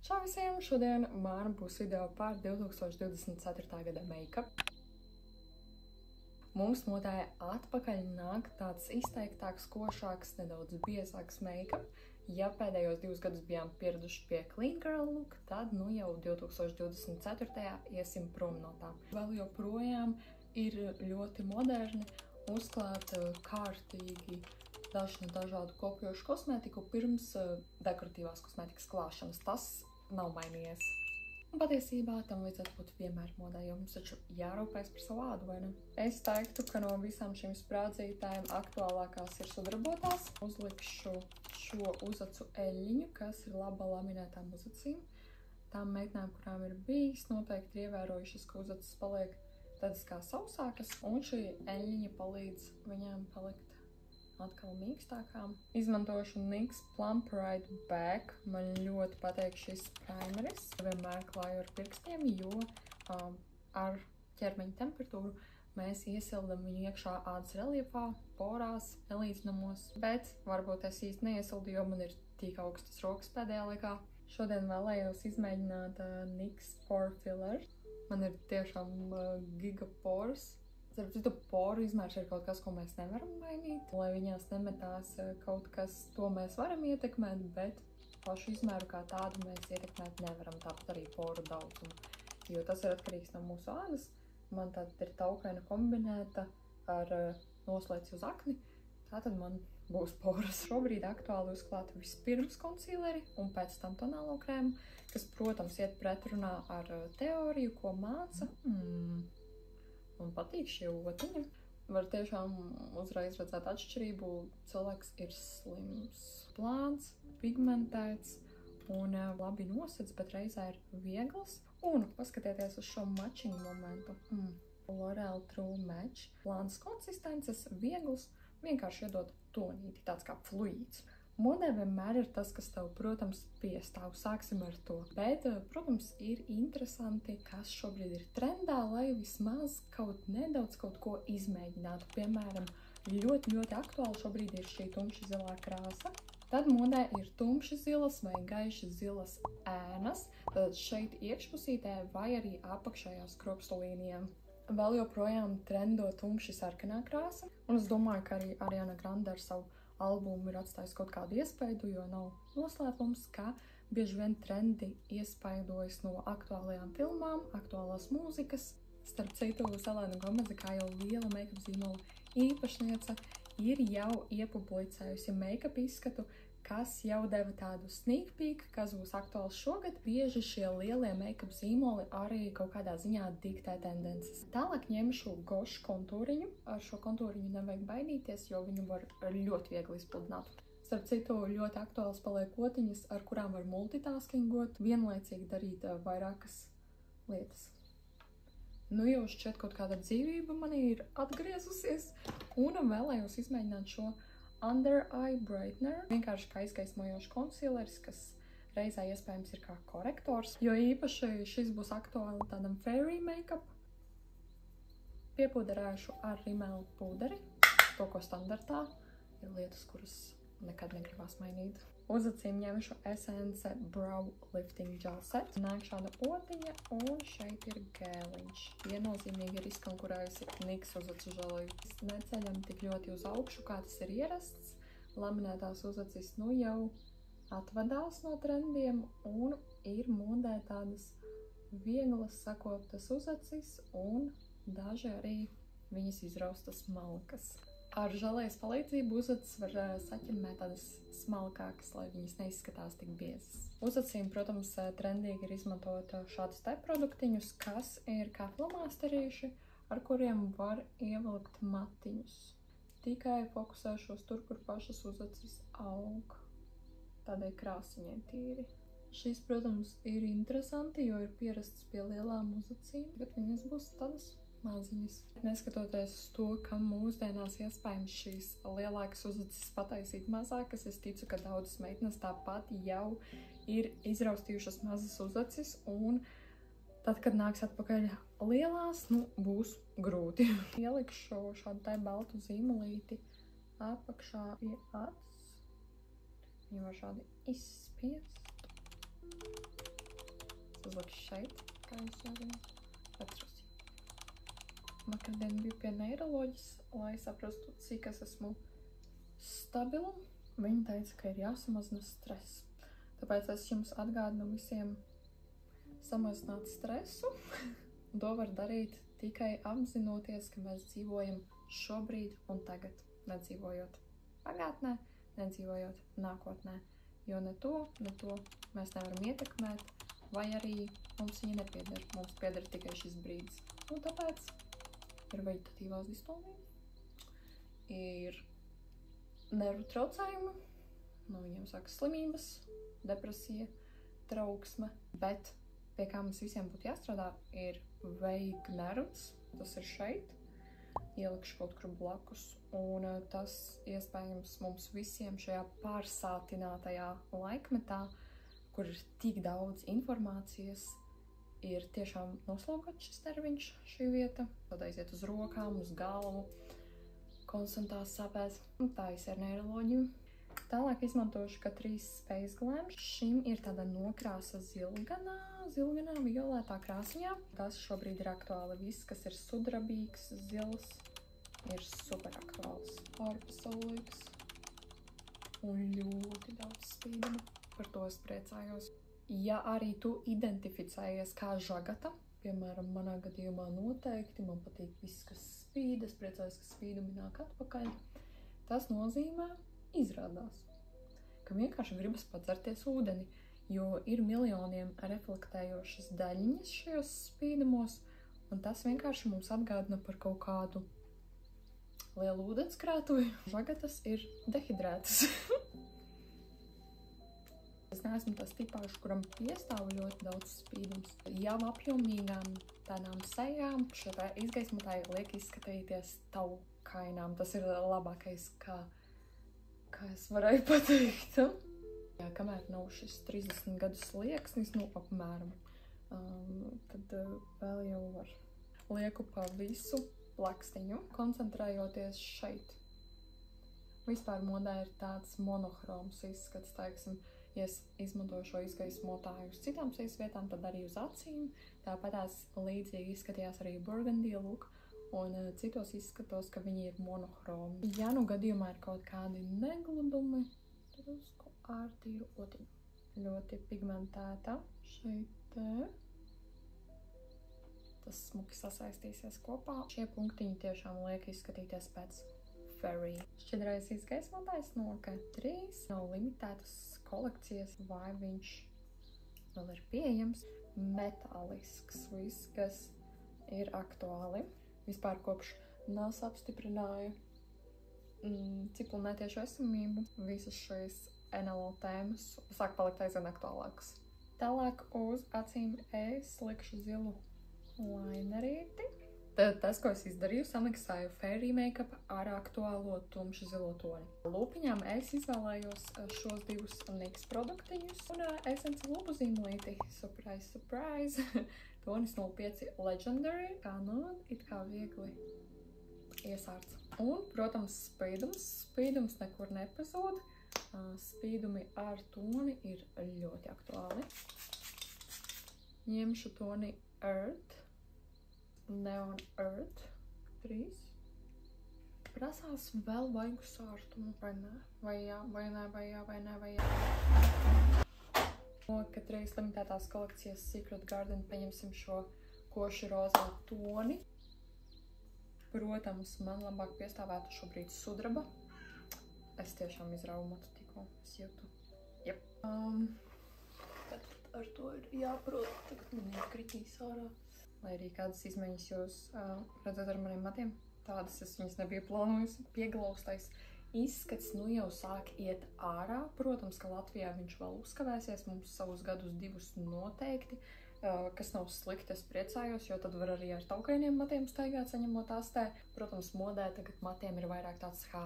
Čau visiem! Šodien man būs video par 2024. gada make-up. Mums modē atpakaļ nāk tāds izteiktāks, košāks, nedaudz biezāks make-up. Ja pēdējos 2 gadus bijām pieraduši pie clean girl look, tad nu jau 2024. iesim prom no tā. Vēl joprojām ir ļoti moderni uzklāt kārtīgi dažādu kopjošu kosmētiku pirms dekoratīvās kosmētikas klāšanas. Tas nav mainījies. Un patiesībā tam vajadzētu būt vienmēr modē, jo mums taču jārūpēs par savu ādu, vai ne? Es teiktu, ka no visām šīm sprādzītēm aktuālākās ir sudrabotās. Uzlikšu šo uzacu eļļiņu, kas ir laba laminētām uzacīm. Tām meitnēm, kurām ir bijis, noteikti ir ievērojušas, ka uzacis paliek tādas kā sausākas, un šī eļļiņa palīdz viņām palikt atkal mīkstākām. Izmantošu NYX Plump Right Back. Man ļoti patīk šis primeris. Vienmēr klāju ar pirkstiem, jo ar ķermeņa temperatūru mēs iesildam viņu iekšā ādas reliefā, porās, nelīdzinamos. Bet varbūt es īsti neiesildu, jo man ir tik augstas rokas pēdējā laikā. Šodien vēlējos izmēģināt NYX Pore Filler. Man ir tiešām gigaporas. Starp citu, poru izmērs ir kaut kas, ko mēs nevaram mainīt. Lai viņās nemetās kaut kas, to mēs varam ietekmēt, bet pašu izmēru kā tādu mēs ietekmēt nevaram, tāpat arī poru daudzumu. Jo tas ir atkarīgs no mūsu ādas. Man tātad ir taukaina kombinēta ar noslēdzi uz akni, tātad man būs poras. Šobrīd aktuāli uzklāt vispirms konsīleri un pēc tam tonālo krēmu, kas, protams, iet pretrunā ar teoriju, ko māca. Man patīk šie otiņi. Var tiešām uzreiz redzēt atšķirību. Cilvēks ir slims, plāns, pigmentēts un labi nosedz, bet reizē ir viegls. Un paskatieties uz šo matching momentu. L'Oreal True Match. Plāns konsistences, viegls, vienkārši iedod tonīti, tāds kā fluīds. Modē vienmēr ir tas, kas tev, protams, piestāv. Sāksim ar to. Bet, protams, ir interesanti, kas šobrīd ir trendā, lai vismaz nedaudz kaut ko izmēģinātu. Piemēram, ļoti aktuāli šobrīd ir šī tumši zilā krāsa. Tad modē ir tumši zilas vai gaiši zilas ēnas, tad šeit iekšpusītē vai arī apakšējās kropstulīnijām. Vēl joprojām trendo tumši sarkanā krāsa, un es domāju, ka arī Ariana Grande ar savu albumu ir atstājis kaut kādu iespaidu, jo nav noslēpums, ka bieži vien trendi iespaidojas no aktuālajām filmām, aktuālās mūzikas. Starp citu, Selena Gomeze, kā jau liela make-up zīmola īpašniece, ir jau iepublicējusi make-up izskatu, kas jau deva tādu sneak peek, kas būs aktuāls šogad. Bieži šie lielie make-up zīmoli arī kaut kādā ziņā diktē tendences. Tālāk ņemšu gošu kontūriņu. Ar šo kontūriņu nevajag baidīties, jo viņu var ļoti viegli izpludināt. Starp citu, ļoti aktuāls paliek otiņas, ar kurām var multitaskingot, vienlaicīgi darīt vairākas lietas. Nu jau šķiet kaut kāda dzīvība manī ir atgriezusies, un vēlējos izmēģināt šo Under Eye Brightener. Vienkārši kā izgaismojošs konsīleris, kas reizē iespējams ir kā korektors, jo īpaši šis būs aktuāli tādam fairy make-up. Piepūderēšu ar rimelu pūderi, to, ko standartā ir lietas, kuras nekad negribās mainīt. Uz acīm ņemšu Essence Brow Lifting Gel Set. Nāk šāda otiņa, un šeit ir gēliņš. Viennozīmīgi ir izkonkurējusi NYX uzacu želeju. Neceļam tik ļoti uz augšu, kā tas ir ierasts. Laminētās uzacis nu jau atvadās no trendiem, un ir modē tādas vieglas sakoptas uzacis, un daži arī viņas izraustas smalkas. Ar želejas palīdzību uzacis var saķemmēt tādas smalkākas, lai viņas neizskatās tik biezas. Uzacīm, protams, trendīgi ir izmantot šādus te produktiņus, kas ir kā flomasterīši, ar kuriem var ievilkt matiņus. Tikai fokusēšos tur, kur pašas uzacis aug, tādai krāsiņai tīri. Šis, protams, ir interesanti, jo ir pierasts pie lielām uzacīm, bet viņas būs tādas maziņas. Neskatoties uz to, ka mūsdienās iespējams šīs lielākas uzacis pataisīt mazākas, es ticu, ka daudzas meitenes tāpat jau ir izraustījušas mazas uzacis, un tad, kad nāks atpakaļ lielās, būs grūti. Ielikšu šādu tai baltu zīmolīti apakšā pie acis. Viņu var šādi izspiest. uzlikšu šeit, kā jūs jau zināt. Atceros. Vakardien biju pie neiroloģis, lai saprastu, cik es esmu stabila. Viņa teica, ka ir jāsamazina stress. Tāpēc es jums atgādinu visiem samazināt stresu. To var darīt tikai apzinoties, ka mēs dzīvojam šobrīd un tagad, nedzīvojot pagātnē, nedzīvojot nākotnē. Jo ne to mēs nevaram ietekmēt, vai arī mums viņa nepieder. Mums pieder tikai šis brīdis. Un tāpēc ir vegetatīvās distonijas, ir nervu traucējumi, no viņiem sākas slimības, depresija, trauksme, bet pie kā mums visiem būtu jāstrādā, ir vagus nervs, tas ir šeit, ielikšu kaut kur blakus, un tas iespējams mums visiem šajā pārsātinātajā laikmetā, kur ir tik daudz informācijas, ir tiešām noslogots šis nerviņš, šī vieta, tad aiziet uz rokām, uz galvu, konstantās sāpēs, un tā ir neiroloģija. Tālāk izmantošu Catrice Space Glam. Šim ir tāda nokrāsa zilganā, violētā krāsiņā. Tas šobrīd ir aktuāli. Viss, kas ir sudrabīgs, zils, ir super aktuāls. Ārpasaulīgs un ļoti daudz spīduma. Par to es priecājos. Ja arī tu identificējies kā žagata, piemēram, manā gadījumā noteikti, man patīk viss, kas spīd, es priecājos, ka spīdumi nāk atpakaļ. Tas nozīmē, izrādās, ka vienkārši gribas padzerties ūdeni, jo ir miljoniem reflektējošas daļiņas šajos spīdumos, un tas vienkārši mums atgādina par kaut kādu lielu ūdenskrātuvi. Žagatas ir dehidrētas. Es neesmu tas tipāžs, kuram piestāv ļoti daudz spīdums. Jau apjomīgām tādām sejām šie izgaismotāji liek izskatīties taukainām. Tas ir labākais, kā es varēju pateikt. Jā, kamēr nav šis 30 gadu slieksnis, apmēram, tad vēl jau var. Lieku pa visu plakstiņu, koncentrējoties šeit. Vispār modē ir tāds monohroms izskats, teiksim, ja es izmantoju šo izgaismotāju uz citām sejas vietām, tad arī uz acīm. Tāpatās līdzīgi izskatījās arī Burgundy look. Un citos izskatos, ka viņi ir monohromi. Ja nu gadījumā ir kaut kādi negludumi, drusku ārtīru otiņu. Ļoti pigmentēta. Šeit tas smuki sasaistīsies kopā. Šie punktiņi tiešām liek izskatīties pēc Fairy. Šķidrais izgaismotājs no Catrice. Nav limitētas kolekcijas, vai viņš vēl ir pieejams. Metālisks viss, kas ir aktuāli. Vispār kopš NASA apstiprināja cipulnētiešu esamību, visas šīs NLO tēmas sāk palikt aizvien aktuālākas. Tālāk uz acīm es likšu zilu linerīti. Tad tas, ko es izdarīju, samiksēju Fairy Makeup ar aktuālo tumšu zilo toni. Lūpiņām es izvēlējos šos divus NYX produktiņus un Essence lūpu zīmolīti. Surprise, surprise! Tonis 05 Legendary, kā it kā viegli iesārts. Un, protams, spīdums nekur nepazūd. Spīdumi ar toni ir ļoti aktuāli. Ņemšu toni Earth, Neon Earth 3. Prasās vēl vaigu sārtumu, vai ne? Vai jā, vai nē, vai jā, vai nē, vai jā. No Catrice limitētās kolekcijas Secret Garden paņemsim šo koši rozā toni. Protams, man labāk piestāvētu šobrīd sudraba. Es tiešām izrauju matu tikko, es jūtu. Jep. Tad ar to ir jāprot, tagad man iekritīs ārā. Lai arī kādas izmaiņas jūs redzat ar maniem matiem, tādas es viņas nebiju plānojusi. Pieglaustais izskats nu jau sāk iet ārā. Protams, ka Latvijā viņš vēl uzkavēsies, mums savus gadus divus noteikti, kas nav slikti, es priecājos, jo tad var arī ar taukainiem matiem staigāt, saņemot astē. Protams, modē tagad matiem ir vairāk tāds kā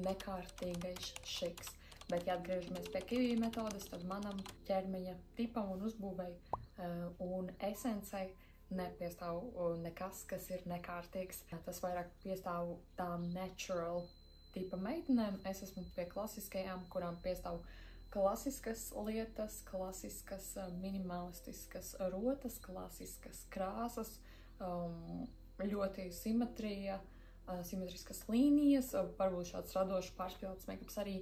nekārtīgais šiks. Bet, ja atgriežamies pie Kiwi metodas, tad manam ķermeņa tipam un uzbūvei un esencei nepiestāv nekas, kas ir nekārtīgs. Tas vairāk piestāv tām natural tipa meitenēm. Es esmu pie klasiskajām, kurām piestāv Klasiskas lietas, klasiskas minimalistiskas rotas, klasiskas krāsas, ļoti simetriskas līnijas, varbūt šāds radošs pārspīlēts makeups arī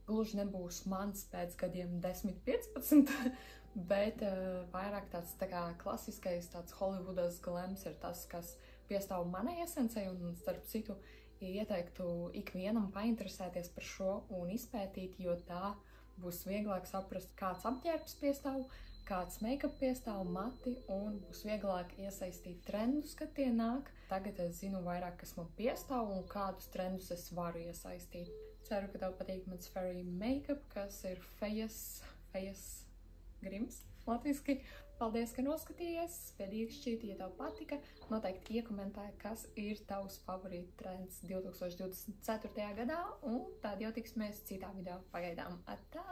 gluži nebūs mans pēc gadiem 10-15, bet vairāk tāds tā kā klasiskais, tāds Holivudas glams ir tas, kas piestāv manai esencei, un starp citu ieteiktu ikvienam painteresēties par šo un izpētīt, jo tā būs vieglāk saprast, kāds apģērbs piestāv, kāds make-up piestāv, mati, un būs vieglāk iesaistīt trendus, kad tie nāk. Tagad es zinu vairāk, kas man piestāv un kādus trendus es varu iesaistīt. Ceru, ka tev patīk mans fairy make-up, kas ir fejas grims latviski. Paldies, ka noskatījies, spiedīgi šķīti, ja tev patika. Noteikti iekomentē, kas ir tavs favorīt trends 2024. gadā, un tad jau tiksimies citā video. Pagaidām, atā!